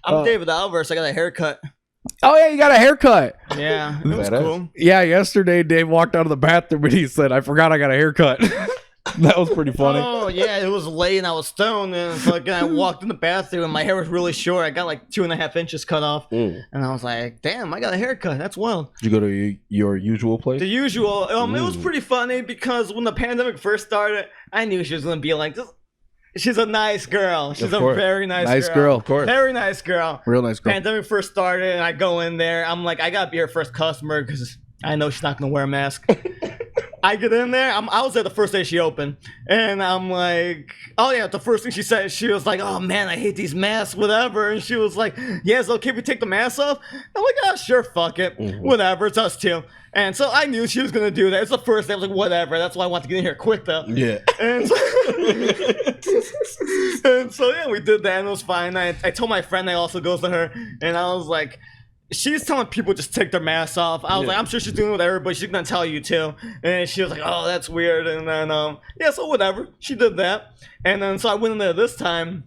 I'm David Alvarez. I got a haircut. Oh yeah, you got a haircut. Yeah, it was cool. Yeah, yesterday Dave walked out of the bathroom and he said, "I forgot I got a haircut." That was pretty funny. Oh yeah, it was late and I was stoned and fucking I walked in the bathroom and my hair was really short. I got like 2.5 inches cut off, and I was like, "Damn, I got a haircut. That's wild." Did you go to your usual place? The usual. It was pretty funny because when the pandemic first started, I knew she was gonna be like this. She's a nice girl. She's a very nice girl. Of course. Very nice girl. Real nice girl. Pandemic first started and I go in there. I'm like, I gotta be her first customer because I know she's not gonna wear a mask. I get in there. I was there the first day she opened, and I'm like, oh yeah. The first thing she said, she was like, oh man, I hate these masks, whatever. And she was like, yeah, it's okay if we take the mask off. I'm like, oh sure, fuck it, whatever. It's us too. And so I knew she was gonna do that. It's the first day. I was like, whatever. That's why I want to get in here quick though. Yeah. And so, and so yeah, we did that, and it was fine. I told my friend that also goes to her, and I was like, she's telling people just take their masks off. I was like, I'm sure she's doing it with everybody. She's gonna tell you too. And she was like, oh, that's weird. And then yeah, so whatever. She did that. And then so I went in there this time.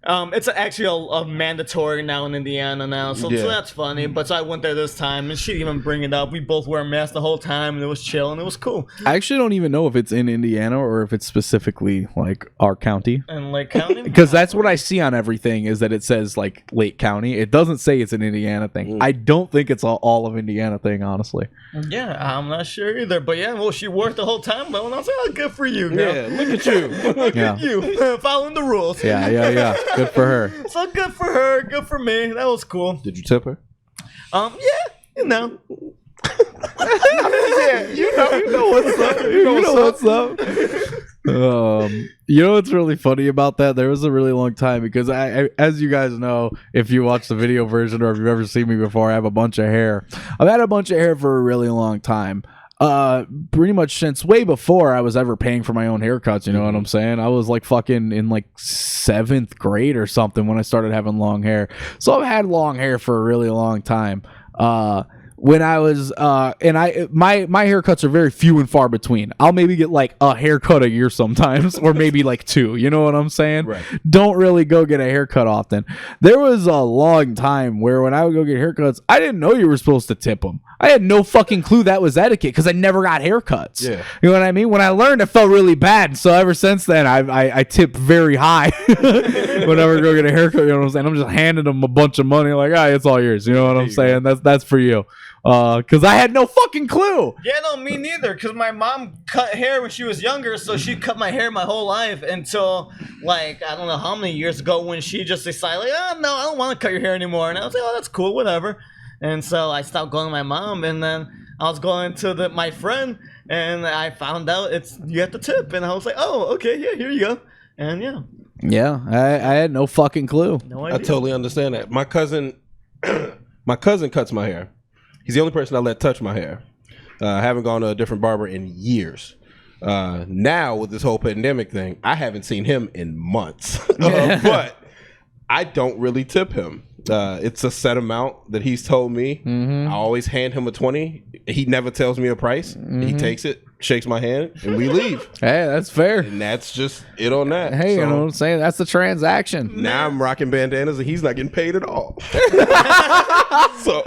It's actually a mandatory now in Indiana now, so that's funny. But so I went there this time, and she didn't even bring it up. We both wear masks the whole time, and it was chill, and it was cool. I actually don't even know if it's in Indiana or if it's specifically like our county. And Lake County? Because that's what I see on everything is that it says like Lake County. It doesn't say it's an Indiana thing. I don't think it's all of Indiana thing, honestly. Yeah, I'm not sure either. But yeah, well, she worked the whole time, but I was like, oh, good for you, girl. Yeah, look at you. Look at you, following the rules. Yeah. Good for her. So good for her, good for me. That was cool. Did you tip her? Yeah, you know. Yeah, you know what's up. You know what's up. You know what's really funny about that? There was a really long time because I, as you guys know, if you watch the video version or if you've ever seen me before, I have a bunch of hair. I've had a bunch of hair for a really long time. Pretty much since way before I was ever paying for my own haircuts, you know what I'm saying? I was like fucking in like 7th grade or something when I started having long hair. So I've had long hair for a really long time. When I was my haircuts are very few and far between. I'll maybe get like a haircut a year sometimes, or maybe like 2. You know what I'm saying? Right. Don't really go get a haircut often. There was a long time where when I would go get haircuts, I didn't know you were supposed to tip them. I had no fucking clue that was etiquette because I never got haircuts. Yeah. You know what I mean? When I learned, it felt really bad. So ever since then, I tip very high whenever I go get a haircut. You know what I'm saying? I'm just handing them a bunch of money, like, it's all yours. You know what I'm saying? That's for you. Because I had no fucking clue. Yeah, no, me neither. Because my mom cut hair when she was younger, so she cut my hair my whole life until, like, I don't know how many years ago when she just decided, like, oh, no, I don't want to cut your hair anymore. And I was like, oh, that's cool, whatever. And so I stopped going to my mom, and then I was going to my friend, and I found out you have to tip. And I was like, oh, okay, yeah, here you go. And yeah. Yeah, I had no fucking clue. No idea. I totally understand that. My cousin cuts my hair. He's the only person I let touch my hair. I haven't gone to a different barber in years. Now, with this whole pandemic thing, I haven't seen him in months. But I don't really tip him. It's a set amount that he's told me. I always hand him a 20. He never tells me a price. He takes it, shakes my hand, and we leave. Hey, that's fair. And that's just it on that. Hey, you know what I'm saying? That's the transaction. Now I'm rocking bandanas and he's not getting paid at all. So...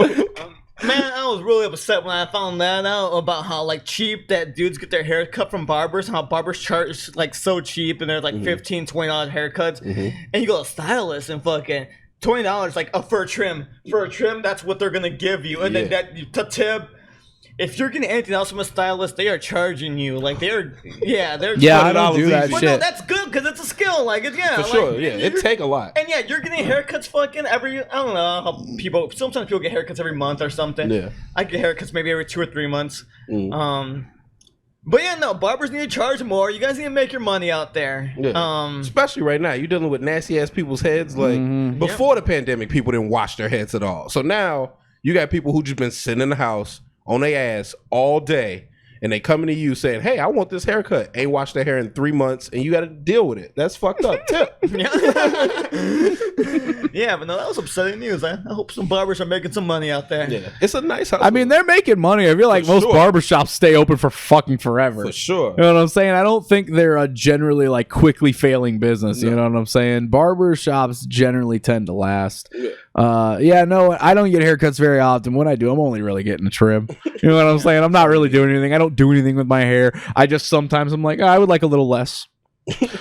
Man, I was really upset when I found that out about how like cheap that dudes get their hair cut from barbers, and how barbers charge like so cheap, and they're like $15, $20 haircuts, and you go to stylists and fucking $20 like a fur trim. For a trim, that's what they're gonna give you, and then that to tip. If you're getting anything else from a stylist, they are charging you like they're I don't do that but shit. No, that's good because it's a skill. Like For like, sure, yeah, it take a lot. And yeah, you're getting haircuts fucking every. I don't know how people. Sometimes people get haircuts every month or something. Yeah, I get haircuts maybe every 2 or 3 months. But yeah, no, barbers need to charge more. You guys need to make your money out there. Yeah. Especially right now, you're dealing with nasty ass people's heads. Like before the pandemic, people didn't wash their heads at all. So now you got people who just been sitting in the house on their ass all day, and they coming to you saying, "Hey, I want this haircut." Ain't washed their hair in 3 months, and you got to deal with it. That's fucked up. Tip. Yeah, but no, that was upsetting news. I hope some barbers are making some money out there. Yeah, it's a nice house. I mean, they're making money. I feel like most barbershops stay open for fucking forever. For sure. You know what I'm saying? I don't think they're a generally like quickly failing business. You know what I'm saying? Barbershops generally tend to last. Yeah, no, I don't get haircuts very often. When I do, I'm only really getting a trim. You know what I'm saying? I'm not really doing anything. I don't do anything with my hair. I just sometimes I'm like, oh, I would like a little less.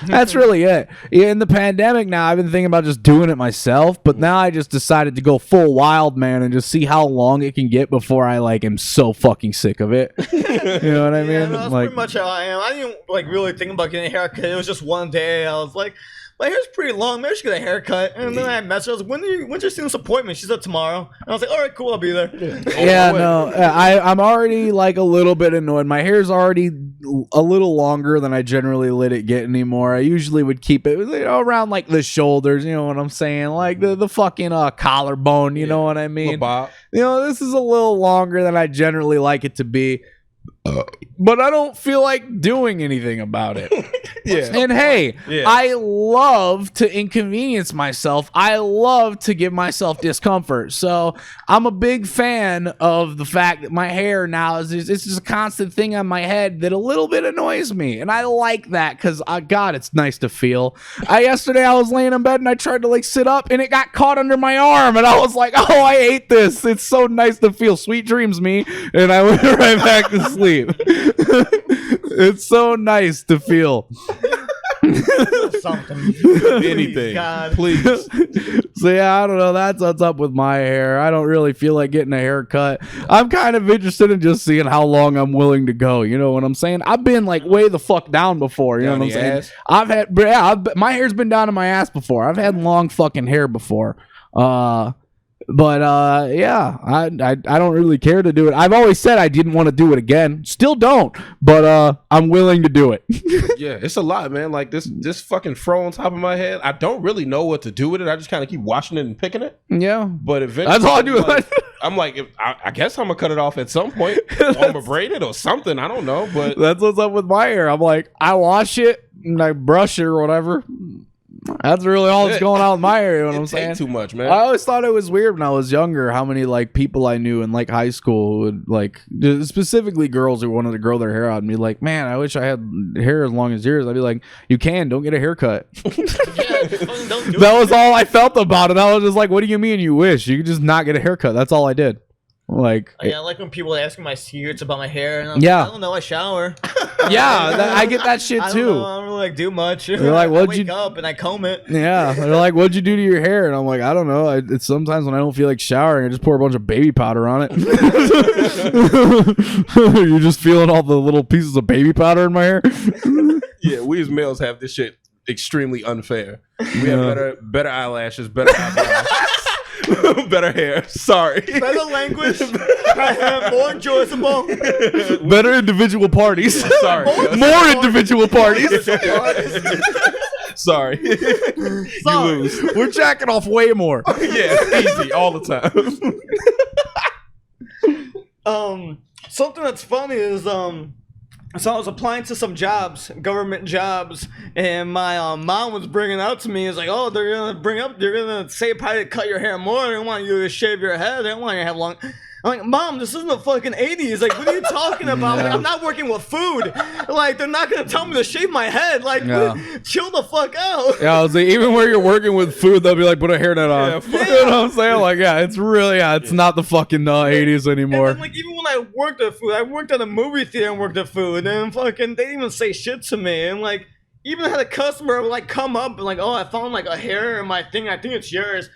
That's really it. In the pandemic now, I've been thinking about just doing it myself, but now I just decided to go full wild, man, and just see how long it can get before I like am so fucking sick of it. You know what I mean? Yeah, no, that's like, pretty much how I am. I didn't like really think about getting a haircut. It was just one day. I was like, my hair's pretty long. Maybe I should get a haircut. And then I messaged her. I was like, when's your student's appointment? She said tomorrow. And I was like, all right, cool, I'll be there. Yeah, no, I'm already like a little bit annoyed. My hair's already a little longer than I generally let it get anymore. I usually would keep it around like the shoulders. You know what I'm saying? Like the fucking collarbone. You know what I mean? Bob. You know, this is a little longer than I generally like it to be. But I don't feel like doing anything about it. Yeah. And hey, I love to inconvenience myself. I love to give myself discomfort. So I'm a big fan of the fact that my hair now is it's just a constant thing on my head that a little bit annoys me. And I like that because, God, it's nice to feel. Yesterday I was laying in bed and I tried to like sit up and it got caught under my arm. And I was like, oh, I hate this. It's so nice to feel. Sweet dreams, me. And I went right back to sleep. It's so nice to feel. Something. Anything. God. Please. So yeah, I don't know. That's what's up with my hair. I don't really feel like getting a haircut. I'm kind of interested in just seeing how long I'm willing to go. You know what I'm saying? I've been like way the fuck down before. You know what I'm saying? Ass? I've had, my hair's been down in my ass before. I've had long fucking hair before. But yeah, I don't really care to do it. I've always said I didn't want to do it again. Still don't, but I'm willing to do it. Yeah, it's a lot, man. Like this fucking fro on top of my head. I don't really know what to do with it. I just kind of keep washing it and picking it. Yeah, but eventually, that's all I do. I'm like, I guess I'm gonna cut it off at some point. I'm gonna braid it or something. I don't know, but that's what's up with my hair. I'm like, I wash it and I brush it or whatever. That's really all that's going on with my hair. You know what I'm saying? Too much, man. I always thought it was weird when I was younger how many like people I knew in like high school who would like specifically girls who wanted to grow their hair out and be like, man, I wish I had hair as long as yours. I'd be like, you can, don't get a haircut. That was all I felt about it. I was just like, what do you mean you wish? You could just not get a haircut. That's all I did. Like, yeah, I like when people ask me my secrets about my hair, and I'm yeah, like, I don't know, I shower. Yeah, I get that shit too. I don't really like do much. They're like, I wake up and I comb it. Yeah, they're like, what'd you do to your hair? And I'm like, I don't know. It's sometimes when I don't feel like showering, I just pour a bunch of baby powder on it. You're just feeling all the little pieces of baby powder in my hair. Yeah, we as males have this shit extremely unfair. We have better eyelashes, better eyebrows. Better hair. Sorry. Better language. More enjoyable. Better individual parties. Sorry. More individual parties. Sorry. You lose. We're jacking off way more. Yeah, easy all the time. Something that's funny is so I was applying to some jobs, government jobs, and my mom was bringing out to me, it's like, oh, they're gonna say probably to cut your hair more. They don't want you to shave your head. They don't want you to have long. I'm like, Mom, this isn't the fucking 80s. Like, what are you talking about? Like, I'm not working with food. Like, they're not gonna tell me to shave my head. Like, chill the fuck out. Yeah, I was like, even where you're working with food, they'll be like, put a hairnet on. Yeah, you know what I'm saying? Like, yeah, it's really, it's not the fucking 80s anymore. And then, like, even when I worked at food, I worked at a movie theater and worked at food, and fucking, they didn't even say shit to me. And, like, even had a customer, like, come up and, like, oh, I found, like, a hair in my thing. I think it's yours.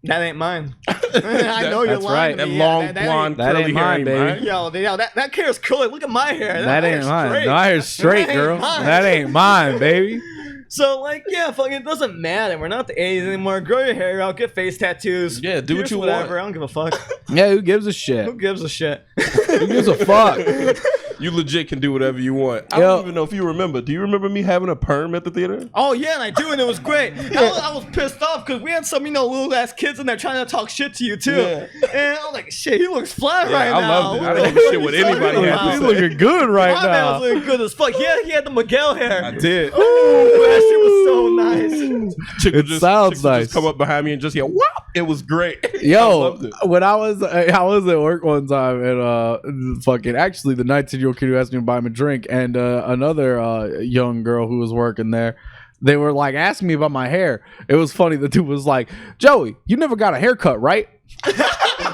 That ain't mine. I know you're lying. That long blonde curly ain't mine, hair, baby. Yo, that hair's cool. Look at my hair. That ain't mine. My hair's straight, girl. That ain't mine, baby. So, like, yeah, fucking, it doesn't matter. We're not the 80s anymore. Grow your hair out. Get face tattoos. Yeah, do what you whatever. want. I don't give a fuck. Yeah, who gives a shit? Who gives a shit? Who gives a fuck? You legit can do whatever you want. I Yo. don't even know if you remember. Do you remember me having a perm at the theater? Oh yeah, and I do, and it was great. I was pissed off because we had some, little ass kids in there trying to talk shit to you too. Yeah. And I was like, shit, he looks fly right I now. loved it. I didn't give a shit what anybody had to He's say. looking good right My man now. was looking good as fuck. Yeah, he had the Miguel hair. I did. Oh, that shit was so nice. Chick would It sounds would nice. Just come up behind me and just yell, "Wow!" It was great. I Yo, loved it. when I was at work one time and fucking actually the 19-year-old kid who asked me to buy him a drink and another young girl who was working there, they were like asking me about my hair. It was funny. The dude was like, "Joey, you never got a haircut, right?"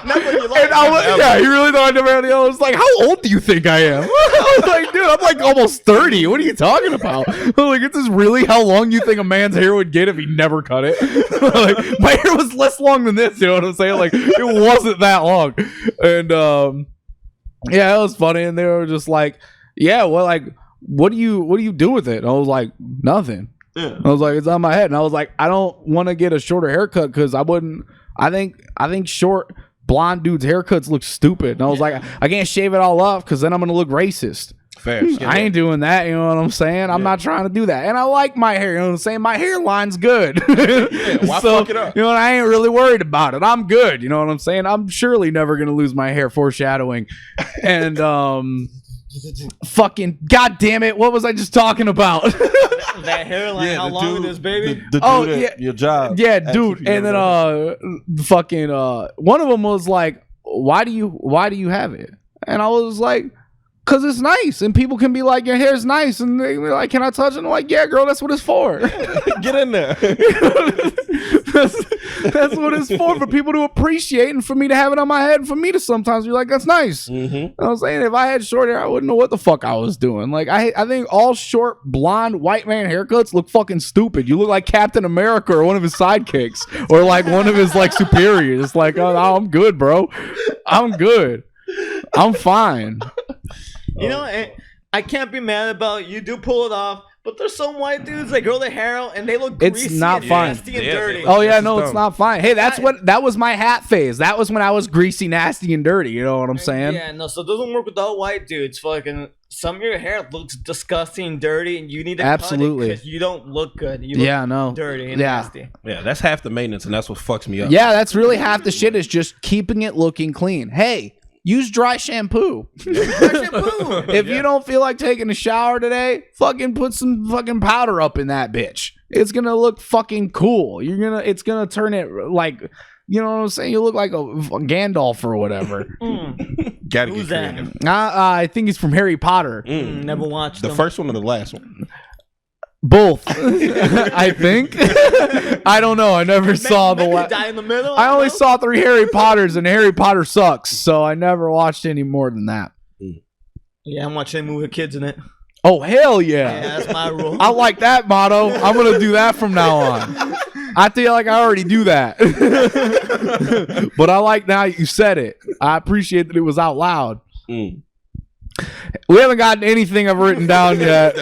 Never you like And I was, yeah, he really thought I never had. I was like, "How old do you think I am?" I was like, "Dude, I'm like almost 30. What are you talking about?" I'm like, "Is this really how long you think a man's hair would get if he never cut it?" Like, my hair was less long than this. You know what I'm saying? Like, it wasn't that long. And yeah, it was funny. And they were just like, "Yeah, well, like, what do you do with it?" And I was like, "Nothing." Yeah. I was like, "It's on my head." And I was like, "I don't want to get a shorter haircut because I wouldn't. I think short blonde dudes' haircuts look stupid." And I was like, "I can't shave it all off because then I'm gonna look racist. Fair. I ain't doing that." You know what I'm saying? I'm not trying to do that. And I like my hair. You know what I'm saying? My hairline's good. Why fuck it up? You know, I ain't really worried about it. I'm good. You know what I'm saying? I'm surely never gonna lose my hair. Foreshadowing. And fucking goddamn it! What was I just talking about? that hairline, how long it is, baby. The Oh, dude at your job. Yeah, asked dude. if you And then never fucking one of them was like, why do you have it? And I was like, "Cause it's nice." And people can be like, "Your hair's nice." And they be like, "Can I touch it?" And I'm like, "Yeah, girl, that's what it's for." Get in there. that's what it's for people to appreciate and for me to have it on my head and for me to sometimes be like, "That's nice." Mm-hmm. I was saying, if I had short hair, I wouldn't know what the fuck I was doing. Like, I think all short, blonde, white man haircuts look fucking stupid. You look like Captain America or one of his sidekicks or like one of his like superiors. It's like, "Oh, I'm good, bro. I'm good. I'm fine." And I can't be mad about you do pull it off, but there's some white dudes that grow their hair out and they look It's greasy not and fine. nasty and Yeah, dirty. Oh yeah, That's no, dumb. it's not fine. Hey, that was my hat phase. That was when I was greasy, nasty, and dirty. You know what I'm saying? Yeah, no, so it doesn't work with all white dudes. Fucking some of your hair looks disgusting and dirty, and you need to Absolutely. cut it because you don't look good. You look Yeah, no. dirty and Yeah. nasty. Yeah, that's half the maintenance, and that's what fucks me up. Yeah, that's really half the shit is just keeping it looking clean. Hey, use dry shampoo. If you don't feel like taking a shower today, fucking put some fucking powder up in that bitch. It's gonna look fucking cool. It's gonna turn it like, you know what I'm saying? You look like a Gandalf or whatever. Gotta Who's get that? creative. I think he's from Harry Potter. Never watched The them. first one or the last one? Both, I think. I don't know. I never saw the Maybe last. die in the middle. I only don't know. saw 3 Harry Potters, and Harry Potter sucks, so I never watched any more than that. Yeah, I'm watching a movie with kids in it. Oh hell Yeah, yeah! that's my rule. I like that motto. I'm gonna do that from now on. I feel like I already do that, but I like now you said it. I appreciate that it was out loud. We haven't gotten anything I've written down yet.